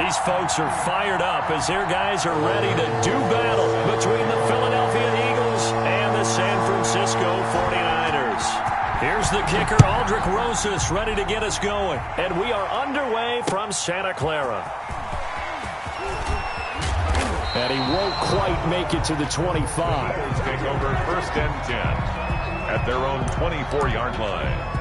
These folks are fired up as their guys are ready to do battle between the Philadelphia Eagles and the San Francisco 49ers. Here's the kicker, Aldrich Rosas, ready to get us going. And we are underway from Santa Clara. And he won't quite make it to the 25. Take over 1st and 10 at their own 24-yard line.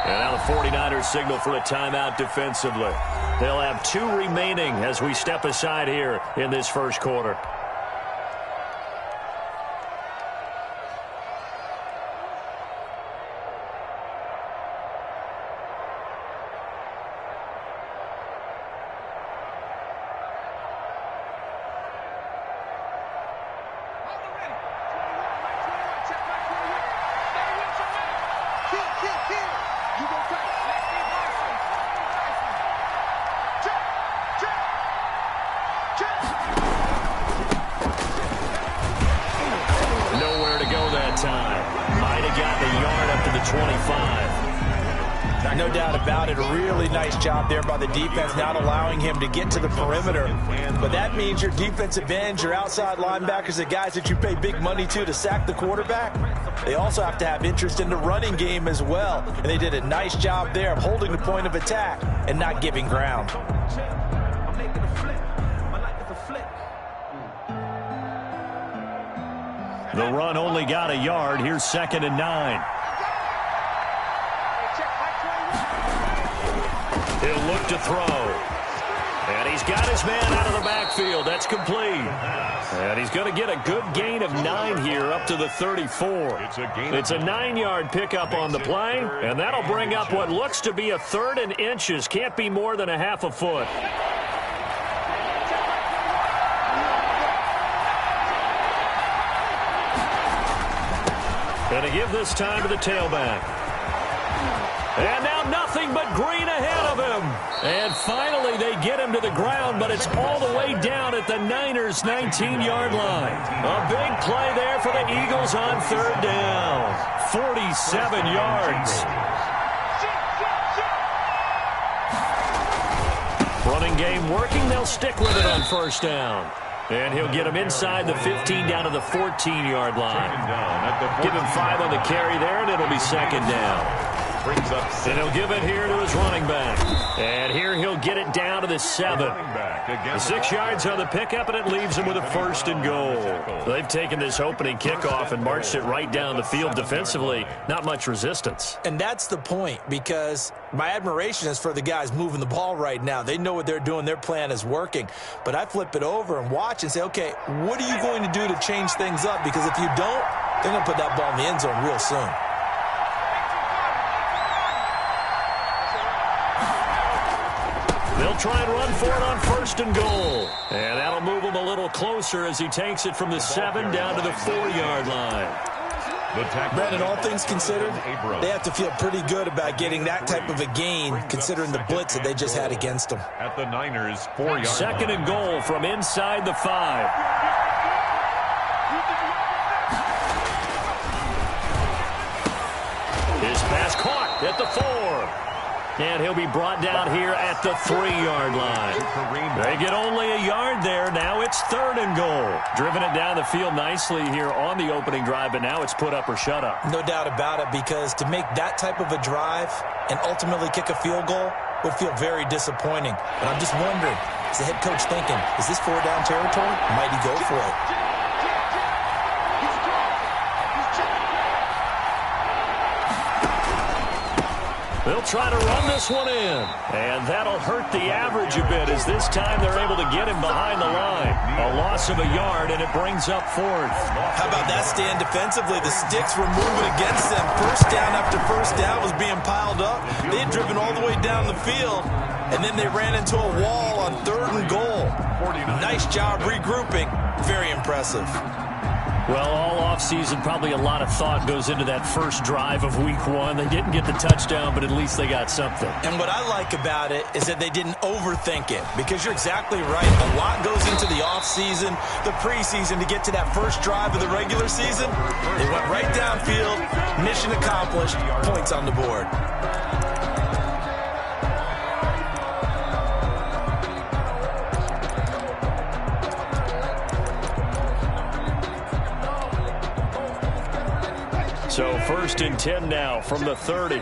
And now the 49ers signal for a timeout defensively. They'll have 2 remaining as we step aside here in this first quarter. Nowhere to go that time. Might have gotten a yard up to the 25. No doubt about it. A really nice job there by the defense, not allowing him to get to the perimeter. But that means your defensive ends, your outside linebackers, the guys that you pay big money to sack the quarterback, they also have to have interest in the running game as well. And they did a nice job there of holding the point of attack and not giving ground. The run only got a yard. Here's 2nd and 9. He'll look to throw. And he's got his man out of the backfield. That's complete. And he's going to get a good gain of 9 here up to the 34. It's a 9-yard pickup on the play, and that'll bring up what looks to be a 3rd and inches. Can't be more than a half a foot. Going to give this time to the tailback. And now nothing but green ahead of him. And finally they get him to the ground, but it's all the way down at the Niners' 19-yard line. A big play there for the Eagles on 3rd down. 47 yards. Running game working. They'll stick with it on 1st down. And he'll get him inside the 15 down to the 14-yard line. Give him 5 on the carry there, and it'll be 2nd down. And he'll give it here to his running back. And here he'll get it down to the 7. The 6 yards on the pickup, and it leaves him with a 1st and goal. They've taken this opening kickoff and marched it right down the field defensively. Not much resistance. And that's the point, because my admiration is for the guys moving the ball right now. They know what they're doing. Their plan is working. But I flip it over and watch and say, okay, what are you going to do to change things up? Because if you don't, they're going to put that ball in the end zone real soon. They'll try and run for it on 1st and goal. And that'll move him a little closer as he takes it from the 7 down to the 4-yard line. Brandon, all things considered, they have to feel pretty good about getting that type of a gain, considering the blitz that they just had against them. At the Niners' 4-yard line. 2nd and goal from inside the 5. His pass caught at the 4. And he'll be brought down here at the 3-yard line. They get only a yard there. Now it's 3rd and goal. Driven it down the field nicely here on the opening drive, but now it's put up or shut up. No doubt about it, because to make that type of a drive and ultimately kick a field goal would feel very disappointing. But I'm just wondering, is the head coach thinking, is this 4-down territory? Might he go for it? They'll try to run this one in. And that'll hurt the average a bit, as this time they're able to get him behind the line. A loss of a yard, and it brings up 4th. How about that stand defensively? The sticks were moving against them. 1st down after 1st down was being piled up. They had driven all the way down the field, and then they ran into a wall on 3rd and goal. Nice job regrouping. Very impressive. Well, all offseason, probably a lot of thought goes into that first drive of week one. They didn't get the touchdown, but at least they got something. And what I like about it is that they didn't overthink it, because you're exactly right. A lot goes into the offseason, the preseason, to get to that first drive of the regular season. They went right downfield, mission accomplished, points on the board. So 1st and 10 now from the 30.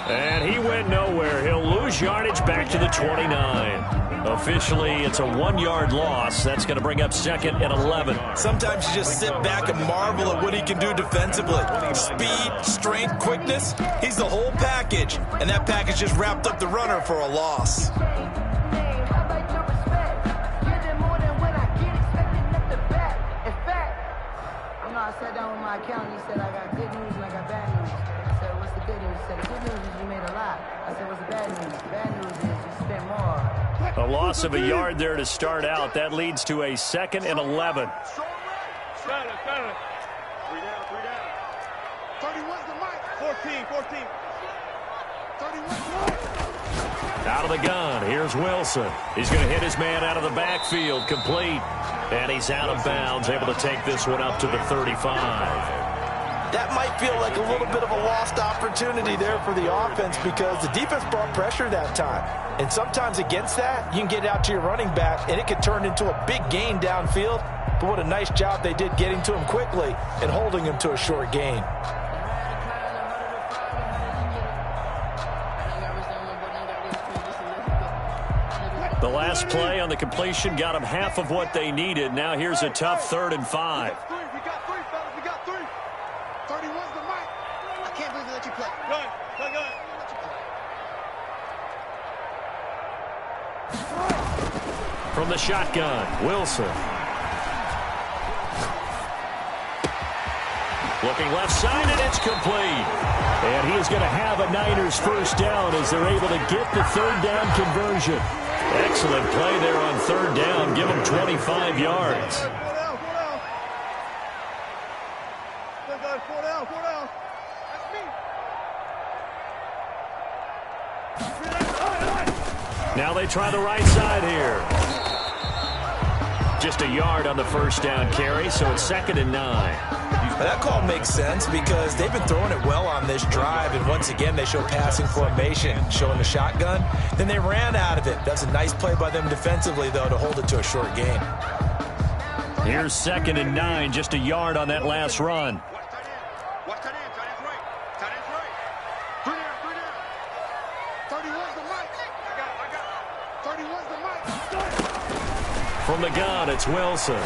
And he went nowhere. He'll lose yardage back to the 29. Officially, it's a 1-yard loss. That's going to bring up 2nd and 11. Sometimes you just sit back and marvel at what he can do defensively. Speed, strength, quickness. He's the whole package. And that package just wrapped up the runner for a loss. I sat down with my accountant. He said, I got good news and I got bad news. I said, what's the good news? He said, the good news is you made a lot. I said, what's the bad news? The bad news is you spent more. A loss of a yard there to start out. That leads to a 2nd and 11. Got it. 3 down. 31's the mic. 14. 31's Out of the gun, here's Wilson. He's going to hit his man out of the backfield, complete. And he's out of bounds, able to take this one up to the 35. That might feel like a little bit of a lost opportunity there for the offense, because the defense brought pressure that time. And sometimes against that, you can get out to your running back, and it could turn into a big gain downfield. But what a nice job they did getting to him quickly and holding him to a short gain. The last play on the completion got them half of what they needed. Now here's a tough 3rd and 5. We got 3, fellas. We got 3. 31's the mic. I can't believe they let you play. Go ahead. From the shotgun, Wilson. Looking left side, and it's complete. And he is going to have a Niners first down as they're able to get the 3rd down conversion. Excellent play there on 3rd down. Give him 25 yards. 4 down. That's me. Now they try the right side here. Just a yard on the first down carry, so it's 2nd and 9. That call makes sense because they've been throwing it well on this drive, and once again they show passing formation, showing the shotgun. Then they ran out of it. That's a nice play by them defensively, though, to hold it to a short gain. Here's 2nd and 9, just a yard on that last run. Watch tight end. Tight end's right. 3 down. 31's the mic. I got it. 31's the mic. From the gun, it's Wilson.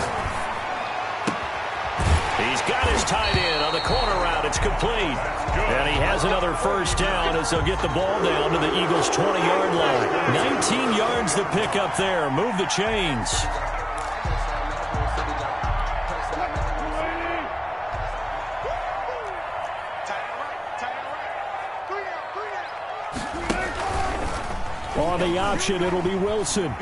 He's got his tight end on the corner route. It's complete. And he has another first down as they'll get the ball down to the Eagles' 20-yard line. 19 yards to pick up there. Move the chains. On the option, it'll be Wilson.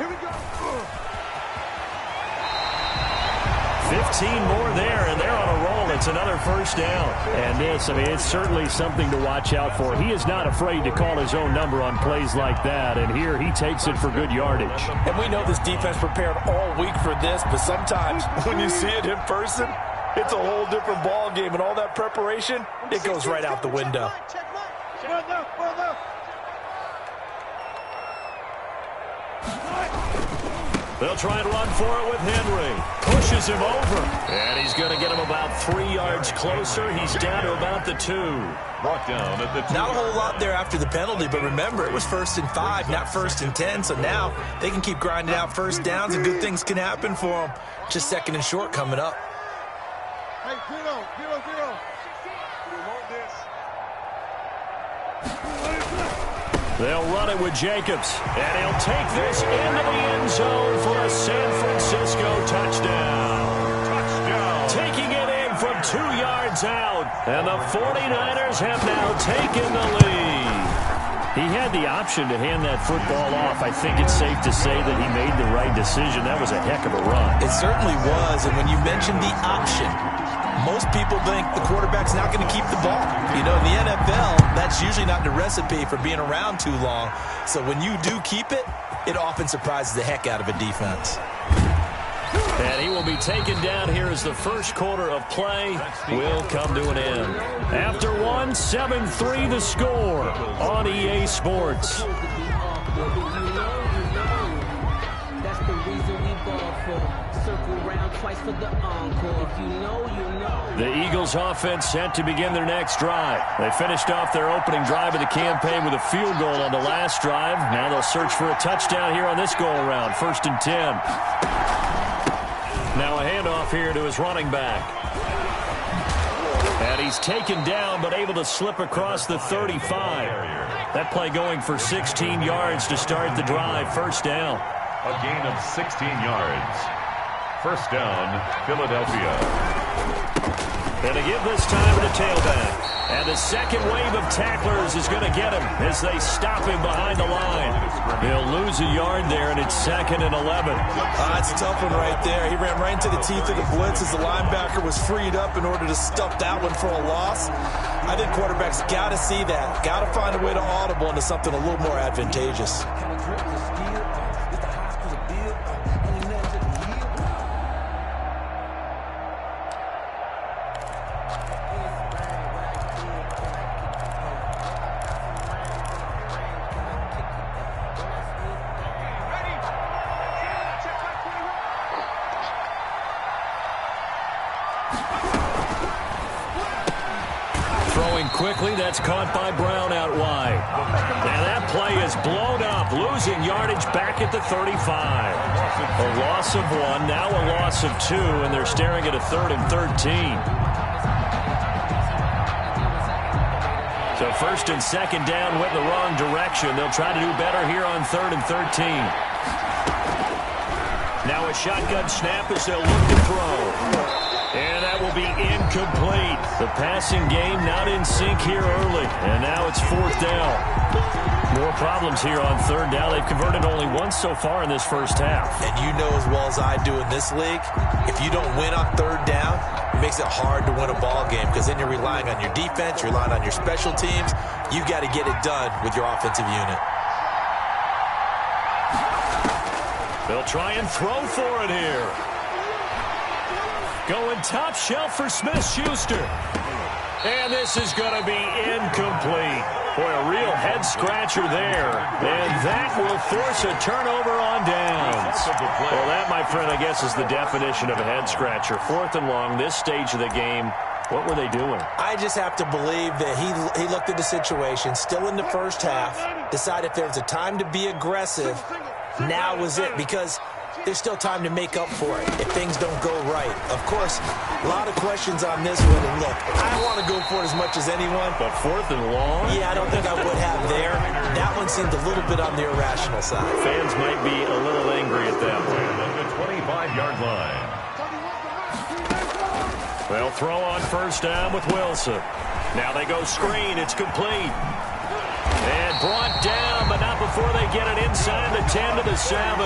15 more there, and they're on a roll. It's another first down. And this, it's certainly something to watch out for. He is not afraid to call his own number on plays like that, and here he takes it for good yardage. And we know this defense prepared all week for this, but sometimes when you see it in person, it's a whole different ball game, and all that preparation, it goes right out the window. They'll try and run for it with Henry. Pushes him over. And he's going to get him about 3 yards closer. He's down to about the 2. Brought down at the 2. Not a whole lot there after the penalty, but remember, it was 1st and 5, not 1st and 10. So now they can keep grinding out first downs, and good things can happen for them. Just 2nd and short coming up. Hey, 0. We want this. They'll run it with Jacobs, and he'll take this into the end zone for a San Francisco touchdown. Touchdown. one from 2 yards out. And the 49ers have now taken the lead. He had the option to hand that football off. I think it's safe to say that he made the right decision. That was a heck of a run. It certainly was. And when you mentioned the option, most people think the quarterback's not going to keep the ball. You know, in the NFL, that's usually not the recipe for being around too long. So when you do keep it, it often surprises the heck out of a defense. And he will be taken down here as the first quarter of play will come to an end. After one, 7-3 the score on EA Sports. The Eagles offense set to begin their next drive. They finished off their opening drive of the campaign with a field goal on the last drive. Now they'll search for a touchdown here on this go-around. 1st and 10. Now a handoff here to his running back. And he's taken down but able to slip across the 35. That play going for 16 yards to start the drive. 1st down. A gain of 16 yards. 1st down, Philadelphia. And to give this time to the tailback. And the second wave of tacklers is going to get him as they stop him behind the line. He'll lose a yard there, and it's 2nd and 11. It's a tough one right there. He ran right into the teeth of the blitz as the linebacker was freed up in order to stuff that one for a loss. I think quarterbacks got to see that. Got to find a way to audible into something a little more advantageous. Quickly, that's caught by Brown out wide. And that play is blown up, losing yardage back at the 35. A loss of 1, now a loss of 2, and they're staring at a 3rd and 13. So 1st and 2nd down went in the wrong direction. They'll try to do better here on 3rd and 13. Now a shotgun snap as they'll look to throw. And that will be incomplete. The passing game not in sync here early. And now it's 4th down. More problems here on 3rd down. They've converted only once so far in this first half. And you know as well as I do in this league, if you don't win on 3rd down, it makes it hard to win a ball game because then you're relying on your defense, you're relying on your special teams. You've got to get it done with your offensive unit. They'll try and throw for it here. Going top shelf for Smith-Schuster. And this is going to be incomplete. Boy, a real head-scratcher there. And that will force a turnover on downs. Well, that, my friend, I guess is the definition of a head-scratcher. 4th and long, this stage of the game. What were they doing? I just have to believe that he looked at the situation, still in the first half, decided if there was a time to be aggressive, now was it, because there's still time to make up for it if things don't go right. Of course, a lot of questions on this one. And look, I don't want to go for it as much as anyone. But 4th and long? Yeah, I don't think I would have there. That one seemed a little bit on the irrational side. Fans might be a little angry at that one. At the 25-yard line. They'll throw on 1st down with Wilson. Now they go screen. It's complete. And brought down, but not before they get it inside the 10 to the 7.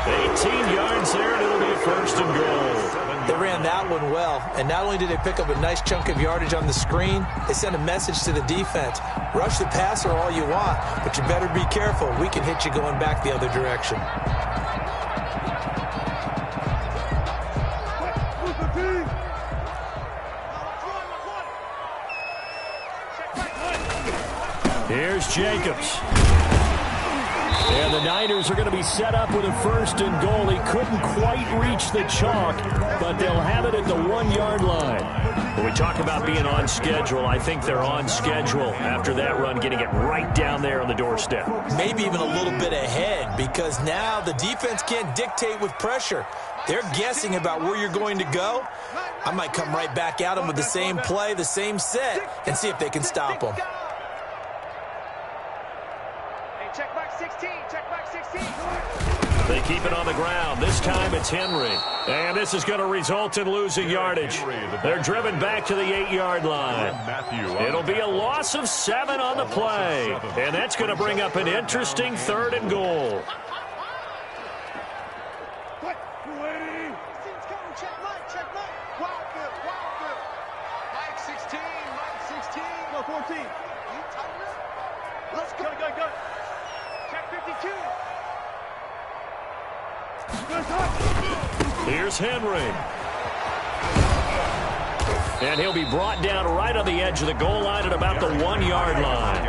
18 yards there, and it'll be a 1st and goal. They ran that one well, and not only did they pick up a nice chunk of yardage on the screen, they sent a message to the defense. Rush the passer all you want, but you better be careful. We can hit you going back the other direction. Here's Jacobs. And the Niners are going to be set up with a 1st and goal. He couldn't quite reach the chalk, but they'll have it at the 1-yard line. When we talk about being on schedule, I think they're on schedule after that run, getting it right down there on the doorstep. Maybe even a little bit ahead, because now the defense can't dictate with pressure. They're guessing about where you're going to go. I might come right back at them with the same play, the same set, and see if they can stop them. Check back. They keep it on the ground. This time it's Henry. And this is going to result in losing yardage. They're driven back to the 8-yard line. It'll be a loss of 7 on the play. And that's going to bring up an interesting 3rd and goal. Let's go. Go. Check 52. Here's Henry. And he'll be brought down right on the edge of the goal line at about the 1-yard line.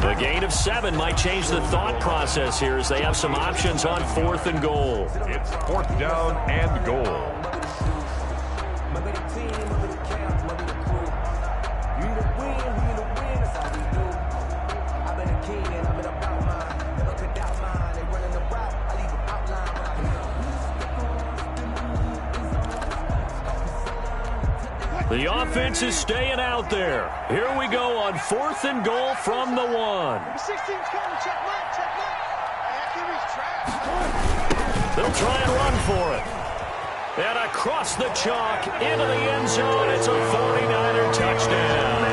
The gain of 7 might change the thought process here as they have some options on 4th and goal. It's 4th down and goal. The offense is staying out there. Here we go on 4th and goal from the 1. 16's coming. Check left. They'll try and run for it. And across the chalk into the end zone. It's a 49er touchdown.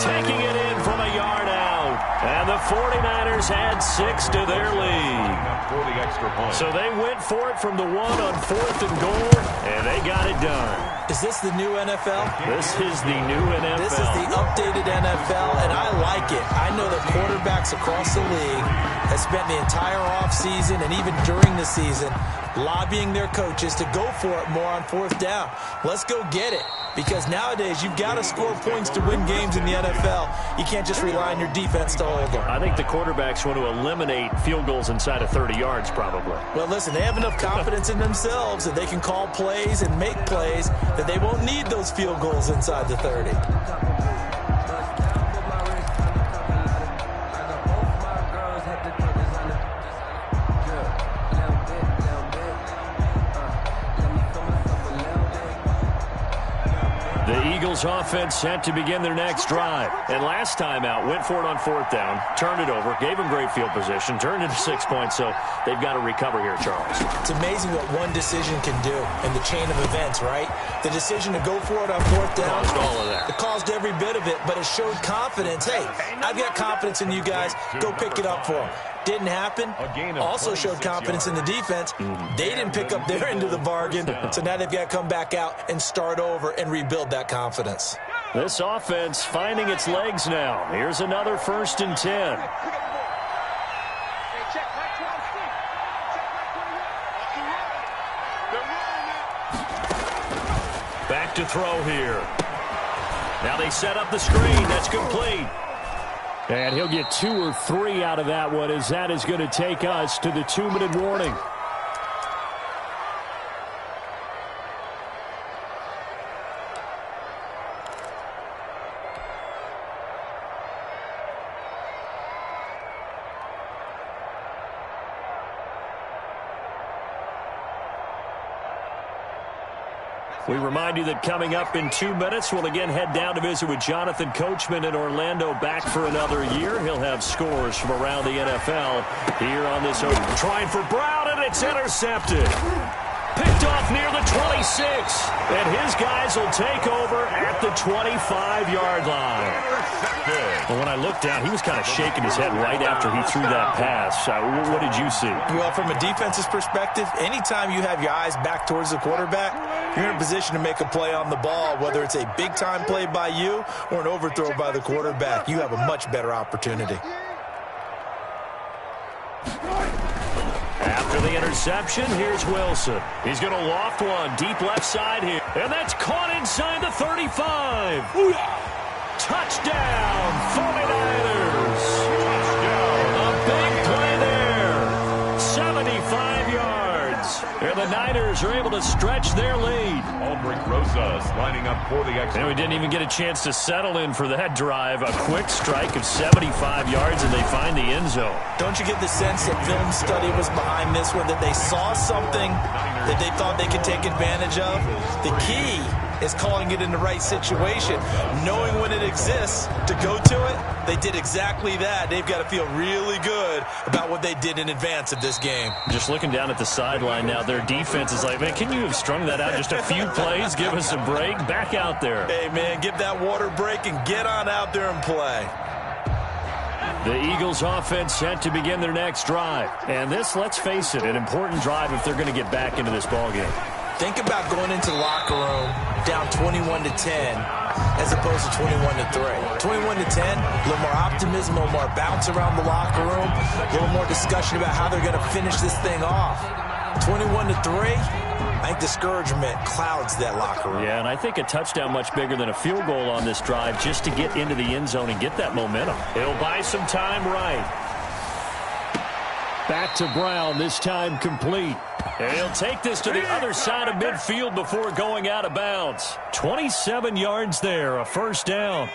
Taking it in from a yard out. And the 49ers add 6 to their lead. For the extra point. So they went for it from the 1 on 4th and goal, and they got it done. Is this the new NFL? This is the new NFL. This is the updated NFL, and I like it. I know that quarterbacks across the league have spent the entire offseason and even during the season lobbying their coaches to go for it more on 4th down. Let's go get it. Because nowadays, you've got to score points to win games in the NFL. You can't just rely on your defense to hold them. I think the quarterbacks want to eliminate field goals inside of 30 yards, probably. Well, listen, they have enough confidence in themselves that they can call plays and make plays that they won't need those field goals inside the 30. Eagles offense set to begin their next drive. And last time out, went for it on 4th down, turned it over, gave them great field position, turned it to 6 points, so they've got to recover here, Charles. It's amazing what one decision can do in the chain of events, right? The decision to go for it on 4th down. Caused all of that. It caused every bit of it, but it showed confidence. Hey, I've got confidence in you guys. Go pick it up for them. Didn't happen. Also showed confidence in the defense. They didn't pick up their end of the bargain, so now they've got to come back out and start over and rebuild that confidence. This offense finding its legs now. Here's another 1st and 10. Back to throw here. Now they set up the screen. That's complete. And he'll get 2 or 3 out of that one, as that is going to take us to the 2-minute warning. We remind you that coming up in 2 minutes, we'll again head down to visit with Jonathan Coachman in Orlando, back for another year. He'll have scores from around the NFL here on this open. Trying for Brown, and it's intercepted. Picked off near the 26. And his guys will take over at the 25-yard line. Well, when I looked down, he was kind of shaking his head right after he threw that pass. What did you see? Well, from a defense's perspective, anytime you have your eyes back towards the quarterback, you're in a position to make a play on the ball, whether it's a big-time play by you or an overthrow by the quarterback. You have a much better opportunity. After the interception, here's Wilson. He's going to loft one deep left side here. And that's caught inside the 35. Touchdown, 49ers. A big play there. 75 yards. And the Niners are able to stretch their lead. Aldrich Rosas lining up for the extra. And we didn't even get a chance to settle in for that drive. A quick strike of 75 yards, and they find the end zone. Don't you get the sense that film study was behind this one, that they saw something that they thought they could take advantage of? The key is calling it in the right situation, knowing when it exists to go to it. They did exactly that. They've got to feel really good about what they did in advance of this game. Just looking down at the sideline now, their defense is like, man, can you have strung that out just a few plays? Give us a break. Back out there. Hey, man, give that water break and get on out there and play. The Eagles offense set to begin their next drive. And this, let's face it, an important drive if they're going to get back into this ballgame. Think about going into the locker room down 21-10 as opposed to 21-3. 21-10, a little more optimism, a little more bounce around the locker room, a little more discussion about how they're going to finish this thing off. 21-3, I think discouragement clouds that locker room. Yeah, and I think a touchdown much bigger than a field goal on this drive just to get into the end zone and get that momentum. It'll buy some time right. Back to Brown, this time complete. And he'll take this to the other side of midfield before going out of bounds. 27 yards there, a first down.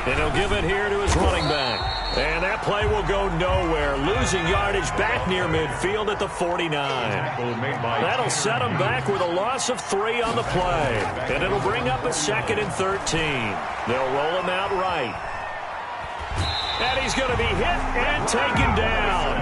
And he'll give it here to his running back. And that play will go nowhere. Losing yardage back near midfield at the 49. That'll set him back with a loss of 3 on the play. And it'll bring up a 2nd and 13. They'll roll him out right. And he's going to be hit and taken down.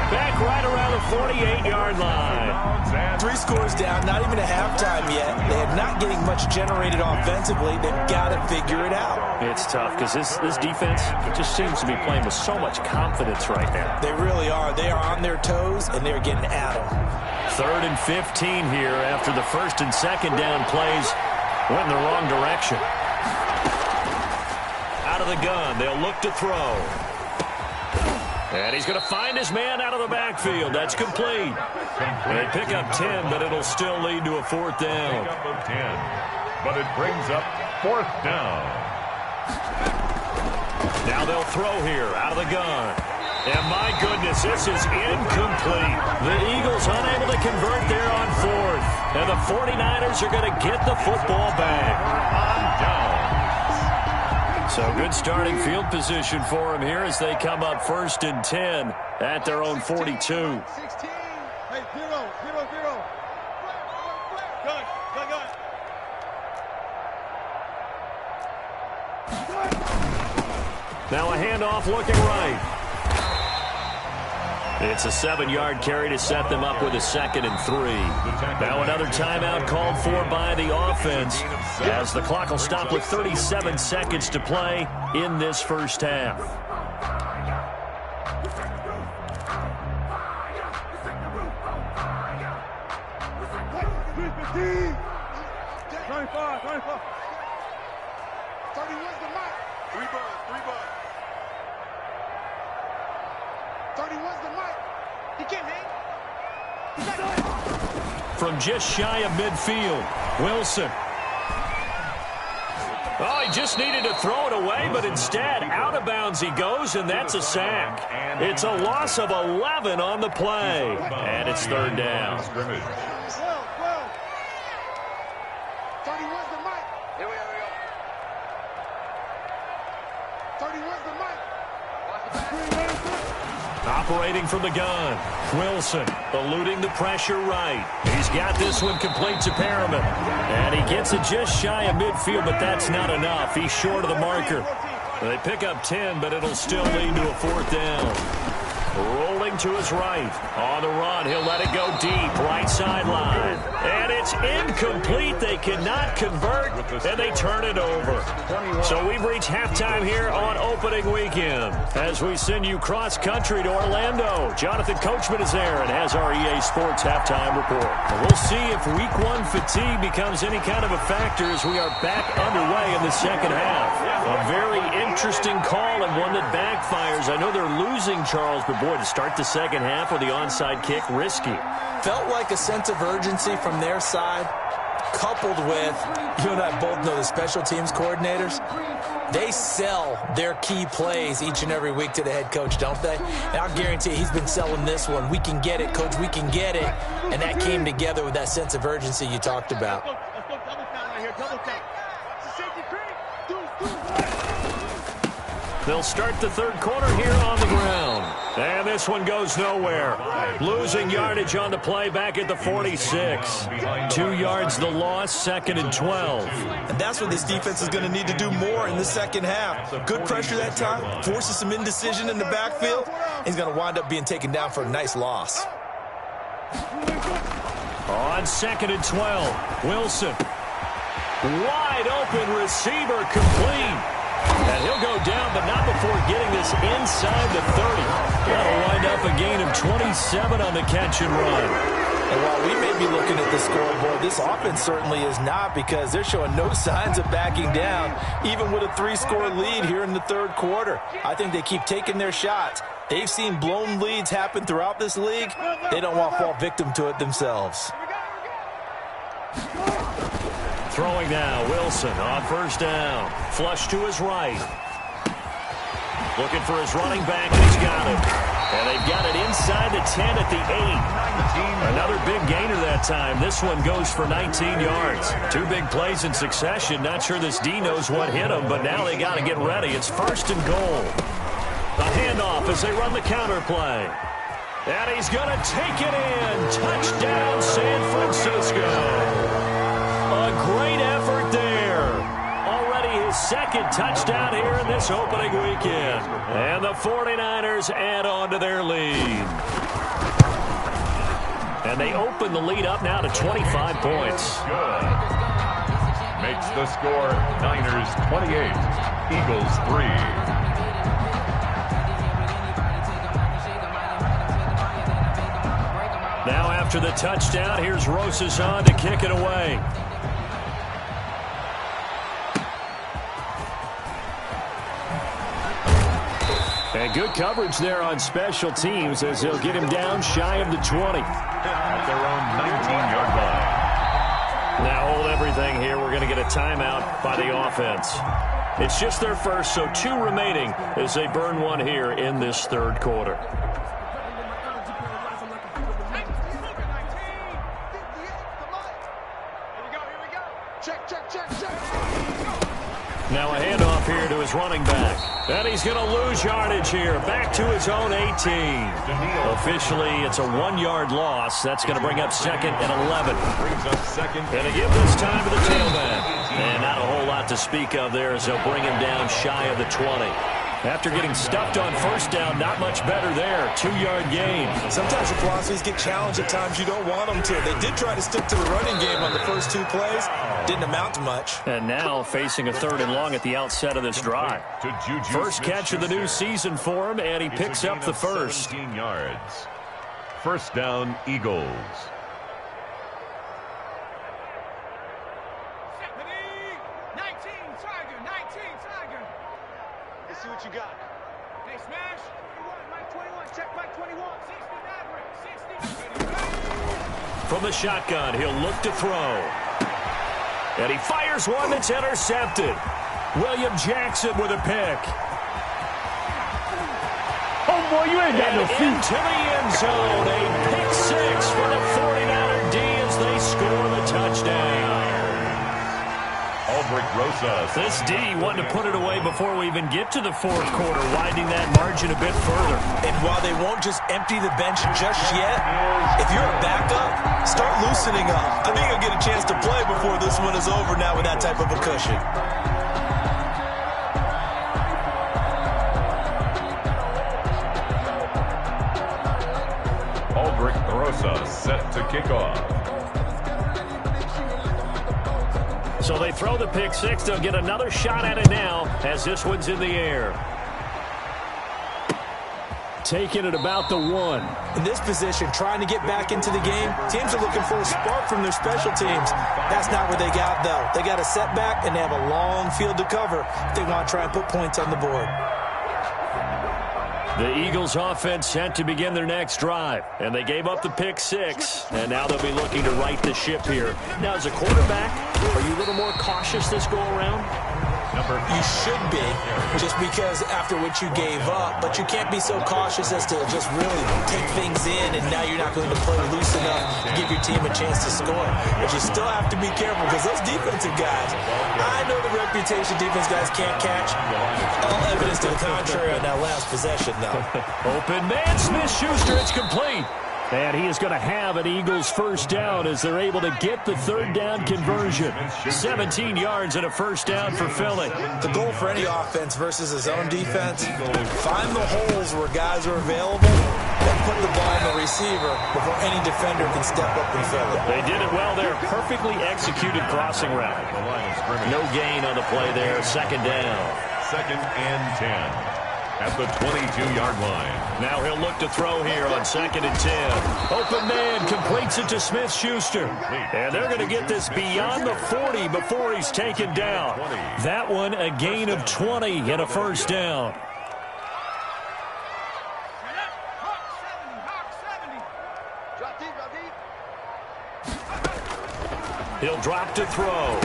Back right around the 48-yard line. 3 scores down, not even a halftime yet. They are not getting much generated offensively. They've got to figure it out. It's tough because this defense just seems to be playing with so much confidence right now. They really are. They are on their toes, and they're getting at them. 3rd and 15 here after the 1st and 2nd down plays went in the wrong direction. Out of the gun, they'll look to throw. And he's going to find his man out of the backfield. That's complete. They pick up 10, but it'll still lead to a 4th down. Pick up 10, but it brings up 4th down. Now they'll throw here out of the gun. And my goodness, this is incomplete. The Eagles unable to convert there on 4th. And the 49ers are going to get the football back. On down. So good starting field position for them here as they come up 1st and 10 at their own 42. 16. Hey, 0. Gun. Now a handoff looking right. It's a 7-yard carry to set them up with a 2nd and 3. Now another timeout called for by the offense as the clock will stop with 37 seconds to play in this first half. From just shy of midfield, Wilson. Oh, he just needed to throw it away, but instead, out of bounds he goes, and that's a sack. It's a loss of 11 on the play, and it's 3rd down. 31's the mic. Here we go. 31's the mic. Operating from the gun, Wilson eluding the pressure right. He's got this one complete to Perriman. And he gets it just shy of midfield, but that's not enough. He's short of the marker. They pick up 10, but it'll still lead to a 4th down. Rolling to his right. On the run, he'll let it go deep, right sideline. And it's incomplete. They cannot convert, and they turn it over. So we've reached halftime here on opening weekend. As we send you cross-country to Orlando, Jonathan Coachman is there and has our EA Sports halftime report. And we'll see if Week 1 fatigue becomes any kind of a factor as we are back underway in the second half. A very interesting call and one that backfires. I know they're losing Charles, but boy, to start the second half with the onside kick, risky. Felt like a sense of urgency from their side. coupled with, you and I both know the special teams coordinators, they sell their key plays each and every week to the head coach, don't they? And I'll guarantee you he's been selling this one. We can get it, coach, we can get it. And that came together with that sense of urgency you talked about. They'll start the third quarter here on the ground. And this one goes nowhere. Losing yardage on the play back at the 46. 2 yards the loss, 2nd and 12. And that's what this defense is going to need to do more in the second half. Good pressure that time, forces some indecision in the backfield. He's going to wind up being taken down for a nice loss. On 2nd and 12, Wilson. Wide open receiver, complete. And he'll go down, but not before getting this inside the 30. That'll wind up a gain of 27 on the catch and run. And while we may be looking at the scoreboard, this offense certainly is not, because they're showing no signs of backing down, even with a 3-score lead here in the third quarter. I think they keep taking their shots. They've seen blown leads happen throughout this league. They don't want to fall victim to it themselves. Throwing now, Wilson on first down. Flush to his right. Looking for his running back, and he's got it. And they've got it inside the 10 at the 8. Another big gainer that time. This one goes for 19 yards. 2 big plays in succession. Not sure this D knows what hit him, but now they got to get ready. It's 1st and goal. A handoff as they run the counter play. And he's going to take it in. Touchdown, San Francisco. A great effort there. Already his 2nd touchdown here in this opening weekend. And the 49ers add on to their lead. And they open the lead up now to 25 points. Good. Makes the score Niners 28, Eagles 3. Now after the touchdown, here's Rosas on to kick it away. And good coverage there on special teams as they'll get him down shy of the 20. At their own 19-yard line. Now hold everything here. We're going to get a timeout by the offense. It's just their first, so 2 remaining as they burn one here in this third quarter. Now a handoff here to his running back. And he's going to lose yardage here. Back to his own 18. Officially, it's a 1-yard loss. That's going to bring up 2nd and 11. Going to give this time to the tailback. And not a whole lot to speak of there as they'll bring him down shy of the 20. After getting stuffed on first down, not much better there. 2-yard gain. Sometimes your philosophies get challenged at times you don't want them to. They did try to stick to the running game on the first 2 plays. Didn't amount to much. And now facing a 3rd and long at the outset of this drive. First catch of the new season for him, and he picks up the first. 17 yards. First down, Eagles. Let's see what you got. Hey, smash. Mike 21. Check Mike 21. 60. From the shotgun, he'll look to throw. And he fires one that's intercepted. William Jackson with a pick. Oh, boy, you ain't got no feet. Into the end zone. A pick 6 for the 49er D as they score the touchdown. Rosas. This D wanted to put it away before we even get to the fourth quarter, widening that margin a bit further. And while they won't just empty the bench just yet, if you're a backup, start loosening up. I think you'll get a chance to play before this one is over now with that type of a cushion. Rosas set to kick off. So they throw the pick 6. They'll get another shot at it now as this one's in the air. Taking it about the 1. In this position, trying to get back into the game, teams are looking for a spark from their special teams. That's not what they got, though. They got a setback, and they have a long field to cover if they want to try and put points on the board. The Eagles offense set to begin their next drive, and they gave up the pick 6, and now they'll be looking to right the ship here. Now, as a quarterback, are you a little more cautious this go-around? You should be, just because after what you gave up, but you can't be so cautious as to just really take things in, and now you're not going to play loose enough to give your team a chance to score. But you still have to be careful, because those defensive guys, I know the reputation defense guys can't catch. All evidence to the contrary on that last possession, though. Open man, Smith-Schuster, it's complete. And he is going to have an Eagles first down as they're able to get the third down conversion. 17 yards and a first down for Philly. The goal for any offense versus his own defense, find the holes where guys are available and put the ball in the receiver before any defender can step up and fill it. They did it well there. Perfectly executed crossing route. No gain on the play there. Second down. 2nd and 10. At the 22-yard line. Now he'll look to throw here on 2nd and 10. Open man completes it to Smith-Schuster. And they're going to get this beyond the 40 before he's taken down. That one a gain of 20 and a first down. He'll drop to throw.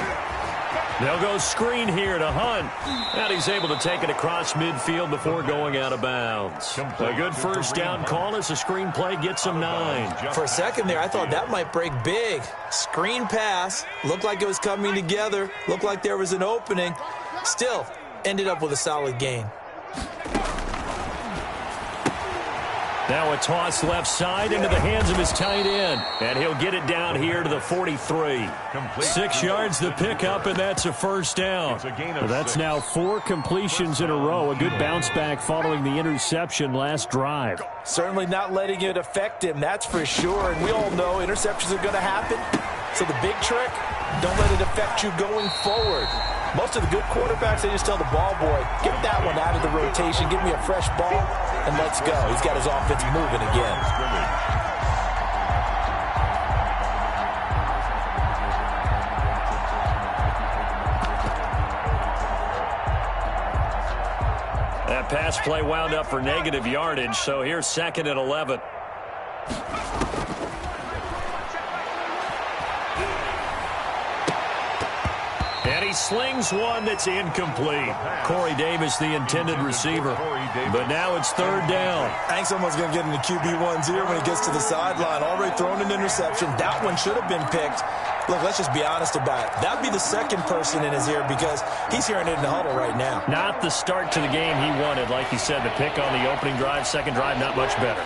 They'll go screen here to Hunt. And he's able to take it across midfield before going out of bounds. A good first down call as the screen play gets him 9. For a second there, I thought that might break big. Screen pass. Looked like it was coming together. Looked like there was an opening. Still, ended up with a solid gain. Now a toss left side into the hands of his tight end. And he'll get it down here to the 43. 6 yards the pickup, and that's a first down. Well, that's now 4 completions in a row. A good bounce back following the interception last drive. Certainly not letting it affect him, that's for sure. And we all know interceptions are going to happen. So the big trick, don't let it affect you going forward. Most of the good quarterbacks, they just tell the ball boy, get that one out of the rotation, give me a fresh ball, and let's go. He's got his offense moving again. That pass play wound up for negative yardage, so here's 2nd and 11. And he slings one that's incomplete. Corey Davis, the intended receiver. But now it's 3rd down. I think someone's going to get into QB1 here when he gets to the sideline. Already thrown an interception. That one should have been picked. Look, let's just be honest about it. That would be the second person in his ear because he's hearing it in the huddle right now. Not the start to the game he wanted. Like you said, the pick on the opening drive, second drive, not much better.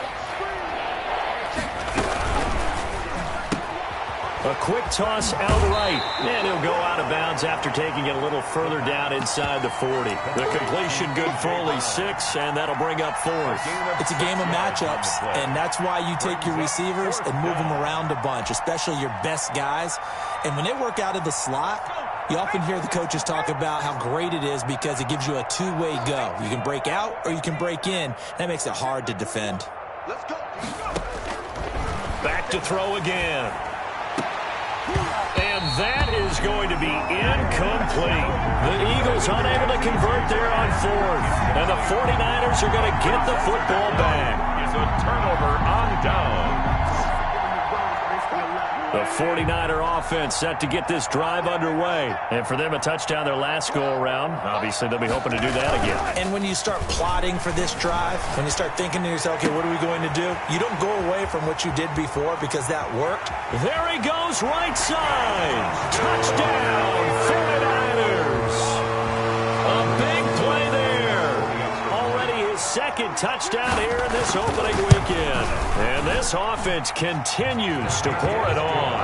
A quick toss outright, and he'll go out of bounds after taking it a little further down inside the 40. The completion good for only 6, and that'll bring up 4th. It's a game of matchups, and that's why you take your receivers and move them around a bunch, especially your best guys. And when they work out of the slot, you often hear the coaches talk about how great it is because it gives you a two-way go. You can break out or you can break in. That makes it hard to defend. Let's go. Back to throw again. And that is going to be incomplete. The Eagles unable to convert there on 4th. And the 49ers are going to get the football back. It's a turnover on down. The 49er offense set to get this drive underway. And for them, a touchdown their last go-around. Obviously, they'll be hoping to do that again. And when you start plotting for this drive, when you start thinking to yourself, okay, what are we going to do? You don't go away from what you did before because that worked. There he goes, right side. Touchdown, 49ers. A big play there. Already his 2nd touchdown here in this opening weekend. And this offense continues to pour it on.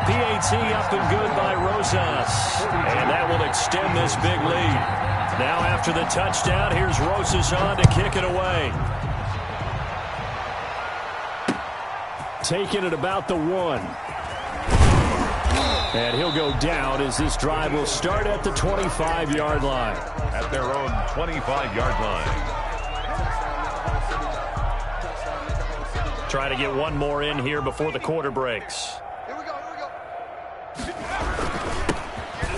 PAT up and good by Rosas. And that will extend this big lead. Now after the touchdown, here's Rosas on to kick it away. Taking it about the 1. And he'll go down as this drive will start at the 25-yard line. At their own 25-yard line. Try to get one more in here before the quarter breaks. Here we go.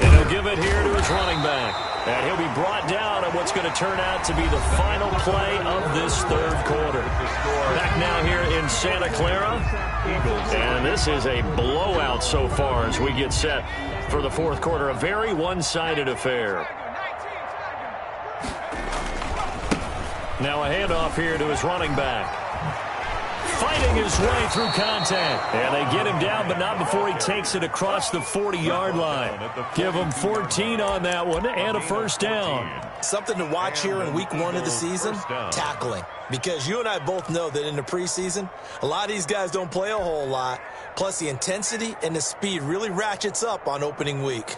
And he'll give it here to his running back. And he'll be brought down on what's going to turn out to be the final play of this third quarter. Back now here in Santa Clara. And this is a blowout so far as we get set for the fourth quarter. A very one-sided affair. Now a handoff here to his running back. Fighting his way through contact. And they get him down, but not before he takes it across the 40-yard line. Give him 14 on that one and a first down. Something to watch here in week 1 of the season, tackling. Because you and I both know that in the preseason, a lot of these guys don't play a whole lot. Plus, the intensity and the speed really ratchets up on opening week.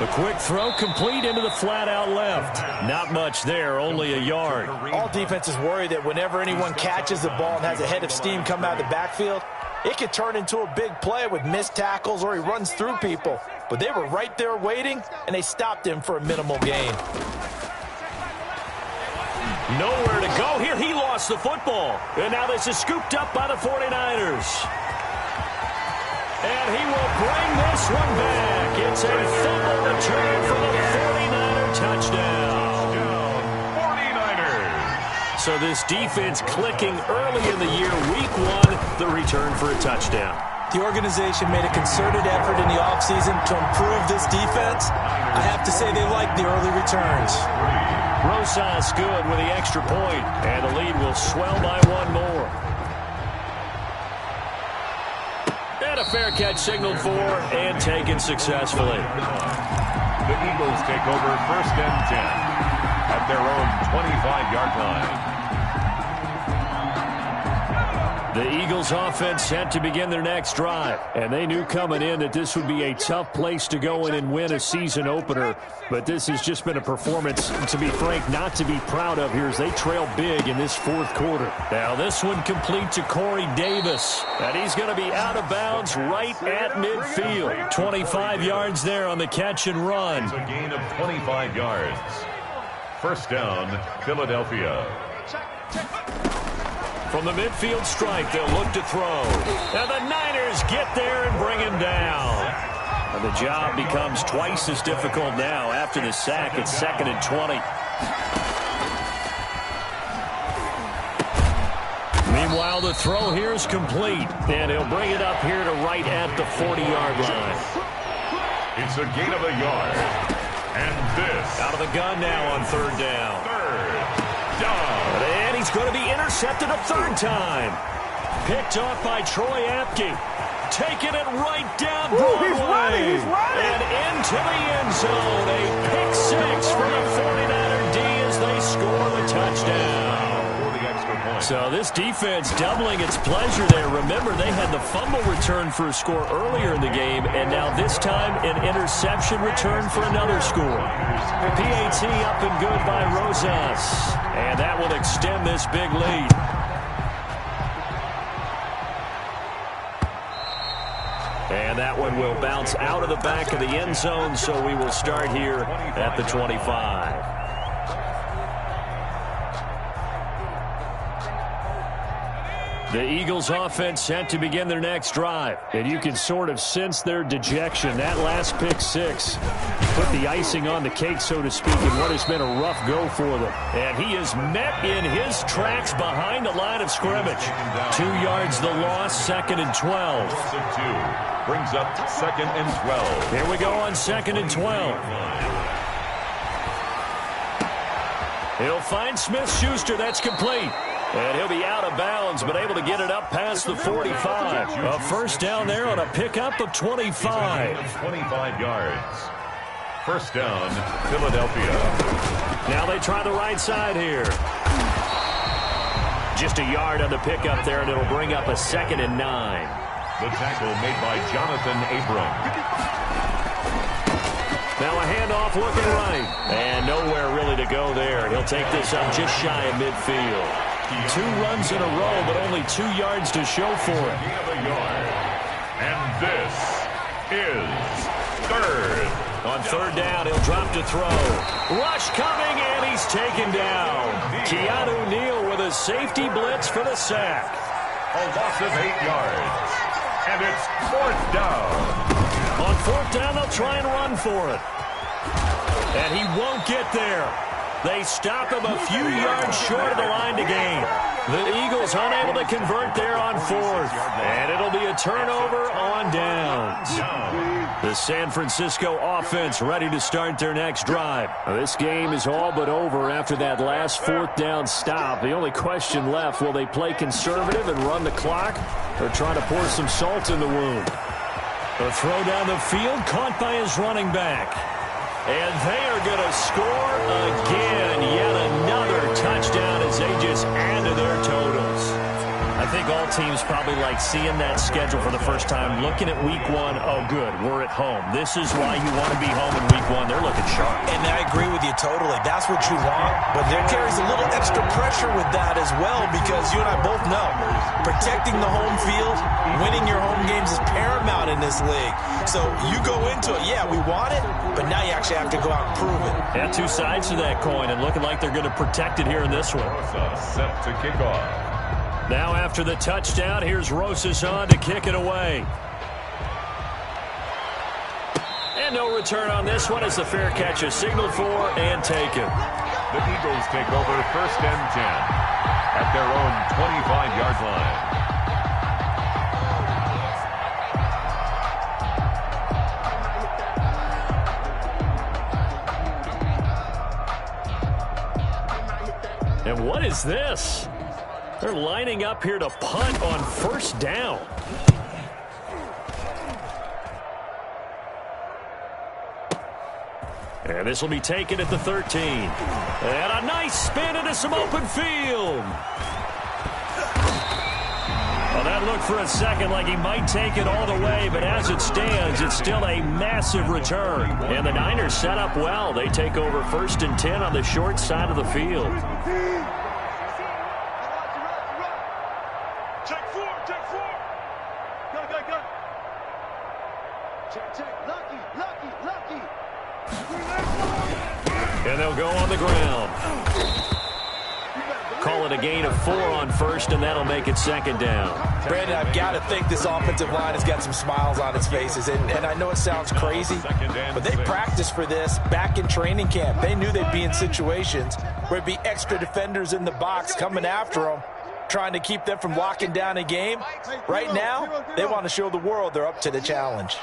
The quick throw complete into the flat out left. Not much there, only a yard. All defenses worry that whenever anyone catches the ball and has a head of steam come out of the backfield, it could turn into a big play with missed tackles or he runs through people. But they were right there waiting, and they stopped him for a minimal gain. Nowhere to go here. He lost the football. And now this is scooped up by the 49ers. And he will bring this one back. It's a fumble return for the 49er touchdown. 49ers. So this defense clicking early in the year, week 1, the return for a touchdown. The organization made a concerted effort in the offseason to improve this defense. I have to say they like the early returns. Rosas good with the extra point, and the lead will swell by one more. And a fair catch signaled for and taken successfully. The Eagles take over 1st and 10 at their own 25-yard line. The Eagles offense set to begin their next drive. And they knew coming in that this would be a tough place to go in and win a season opener. But this has just been a performance, to be frank, not to be proud of here as they trail big in this fourth quarter. Now this one complete to Corey Davis. And he's going to be out of bounds right at midfield. 25 yards there on the catch and run. It's a gain of 25 yards. First down, Philadelphia. From the midfield stripe, they'll look to throw. And the Niners get there and bring him down. And the job becomes twice as difficult now after the sack. It's 2nd and 20. Meanwhile, the throw here is complete. And he'll bring it up here to right at the 40-yard line. It's a gain of a yard. And this. Out of the gun now on 3rd down. 3rd down. And he's going to be intercepted a 3rd time. Picked off by Troy Apke. Taking it right down Broadway. And into the end zone. A pick 6 for the 49er D as they score the touchdown. So this defense doubling its pleasure there. Remember, they had the fumble return for a score earlier in the game, and now this time an interception return for another score. PAT up and good by Rosas. And that will extend this big lead. And that one will bounce out of the back of the end zone, so we will start here at the 25. The Eagles offense set to begin their next drive. And you can sort of sense their dejection. That last pick 6 put the icing on the cake, so to speak, in what has been a rough go for them. And he is met in his tracks behind the line of scrimmage. 2 yards the loss, 2nd and 12. Brings up 2nd and 12. Here we go on 2nd and 12. He'll find Smith-Schuster. That's complete. And he'll be out of bounds, but able to get it up past the 45. A first down there on a pickup of 25. 25 yards. First down, Philadelphia. Now they try the right side here. Just a yard on the pickup there, and it'll bring up a 2nd and 9. The tackle made by Jonathan Abram. Now a handoff looking right. And nowhere really to go there. He'll take this up just shy of midfield. 2 runs in a row, but only 2 yards to show for it. And this is 3rd On third down, he'll drop to throw. Rush coming, and he's taken down. Keanu Neal with a safety blitz for the sack. A loss of 8 yards. And it's fourth down. On fourth down, they'll try and run for it. And he won't get there. They stop him a few yards short of the line to gain. The Eagles unable to convert there on fourth. And it'll be a turnover on downs. The San Francisco offense ready to start their next drive. This game is all but over after that last fourth down stop. The only question left, will they play conservative and run the clock or try to pour some salt in the wound? A throw down the field caught by his running back. And they are going to score again. Yet another touchdown as they just add to their totals. I think all teams probably like seeing that schedule for the first time, looking at week one. Oh, good, we're at home. This is why you want to be home in week one. They're looking sharp. And I agree with you totally. That's what you want. But there carries a little extra pressure with that as well, because you and I both know protecting the home field, winning your home games is paramount in this league. So you go into it, yeah, we want it, but now you actually have to go out and prove it. Yeah, two sides to that coin, and looking like they're going to protect it here in this one. Set to kick off. Now after the touchdown, here's Rosas on to kick it away. And no return on this one as the fair catch is signaled for and taken. The Eagles take over first and 10 at their own 25-yard line. And what is this? They're lining up here to punt on first down. And this will be taken at the 13. And a nice spin into some open field. Well, that looked for a second like he might take it all the way, but as it stands, it's still a massive return. And the Niners set up well. They take over first and 10 on the short side of the field. And they'll go on the ground. Call it a gain of 4 on first, and that'll make it second down. Brandon, I've got to think this offensive line has got some smiles on its faces. And I know it sounds crazy, but they practiced for this back in training camp. They knew they'd be in situations where it'd be extra defenders in the box coming after them, trying to keep them from locking down a game. Right now, they want to show the world they're up to the challenge.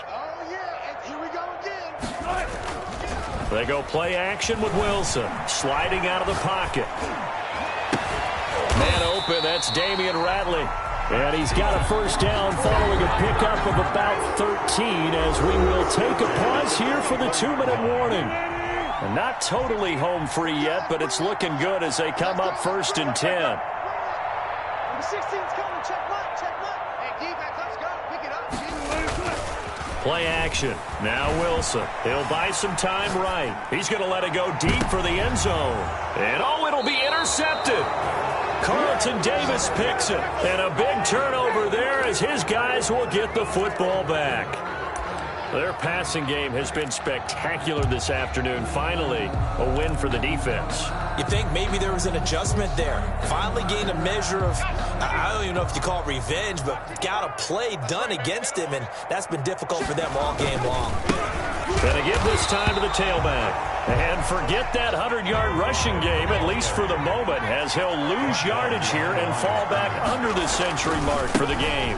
They go play action with Wilson, sliding out of the pocket. Man open, that's Damian Ratley. And he's got a first down following a pickup of about 13 as we will take a pause here for the 2-minute warning. And not totally home free yet, but it's looking good as they come up first and 10. Number 16's coming, check mark. Hey, defense, let's go, pick it up. Play action. Now Wilson. He'll buy some time right. He's going to let it go deep for the end zone. And oh, it'll be intercepted. Carlton Davis picks it. And a big turnover there as his guys will get the football back. Their passing game has been spectacular this afternoon. Finally, a win for the defense. You think maybe there was an adjustment there. Finally gained a measure of, I don't even know if you call it revenge, but got a play done against him, and that's been difficult for them all game long. Gonna give this time to the tailback. And forget that 100-yard rushing game, at least for the moment, as he'll lose yardage here and fall back under the century mark for the game.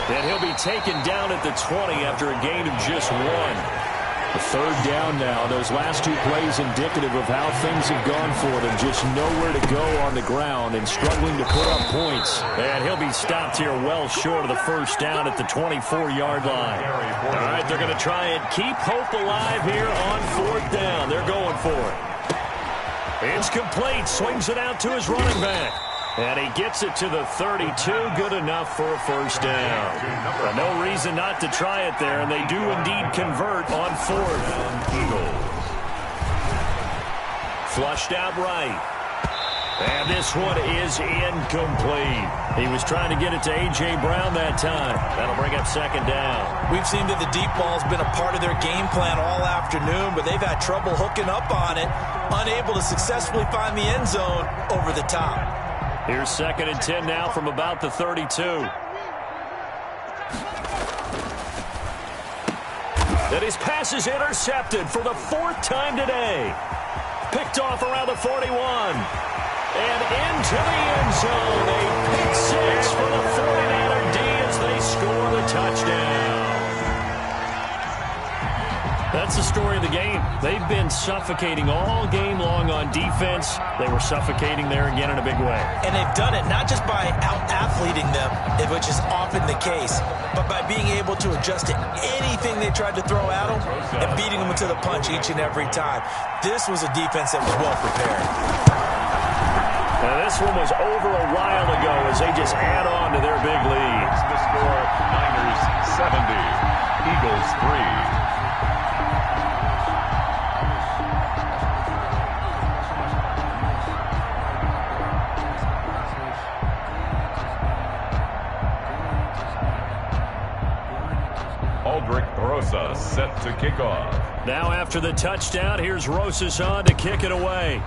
And he'll be taken down at the 20 after a gain of just 1. A third down now. Those last 2 plays indicative of how things have gone for them. Just nowhere to go on the ground and struggling to put up points. And he'll be stopped here well short of the first down at the 24-yard line. All right, they're going to try and keep hope alive here on fourth down. They're going for it. It's complete. Swings it out to his running back. And he gets it to the 32, good enough for a first down. But no reason not to try it there, and they do indeed convert on fourth. Flushed out right. And this one is incomplete. He was trying to get it to A.J. Brown that time. That'll bring up second down. We've seen that the deep ball's been a part of their game plan all afternoon, but they've had trouble hooking up on it, unable to successfully find the end zone over the top. Here's 2nd and 10 now from about the 32. And his pass is intercepted for the 4th time today. Picked off around the 41. And into the end zone. A pick six for the 49er D as they score the touchdown. That's the story of the game. They've been suffocating all game long on defense. They were suffocating there again in a big way. And they've done it not just by out-athleting them, which is often the case, but by being able to adjust to anything they tried to throw at them and beating them to the punch each and every time. This was a defense that was well prepared. Now this one was over a while ago as they just add on to their big lead. The score, Niners 70, Eagles 3. Rosa set to kick off. Now after the touchdown, here's Rosas on to kick it away.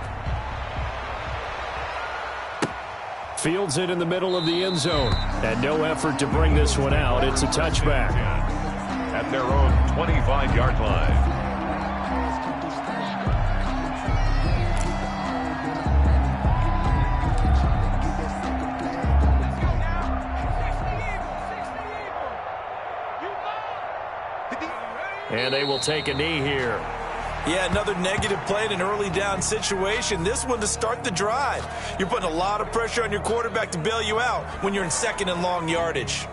Fields it in the middle of the end zone. And no effort to bring this one out. It's a touchback. At their own 25-yard line. And they will take a knee here. Yeah, another negative play in an early down situation. This one to start the drive. You're putting a lot of pressure on your quarterback to bail you out when you're in 2nd and long yardage.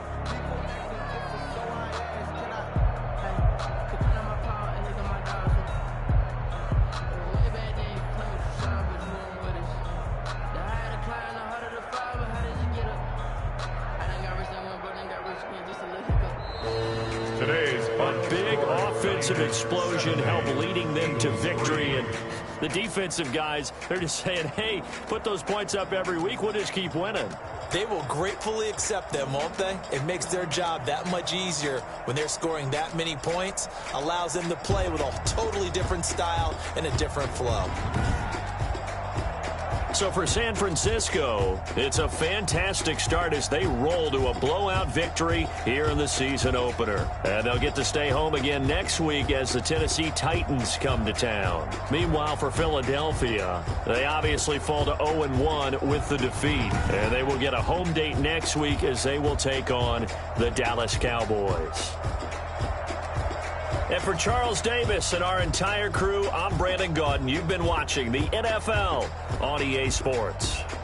Explosion help leading them to victory, and the defensive guys, they're just saying, hey, put those points up every week, we'll just keep winning. They will gratefully accept them, won't they? It makes their job that much easier when they're scoring that many points, allows them to play with a totally different style and a different flow. So for San Francisco, it's a fantastic start as they roll to a blowout victory here in the season opener. And they'll get to stay home again next week as the Tennessee Titans come to town. Meanwhile, for Philadelphia, they obviously fall to 0-1 with the defeat. And they will get a home date next week as they will take on the Dallas Cowboys. And for Charles Davis and our entire crew, I'm Brandon Gaudin. You've been watching the NFL on EA Sports.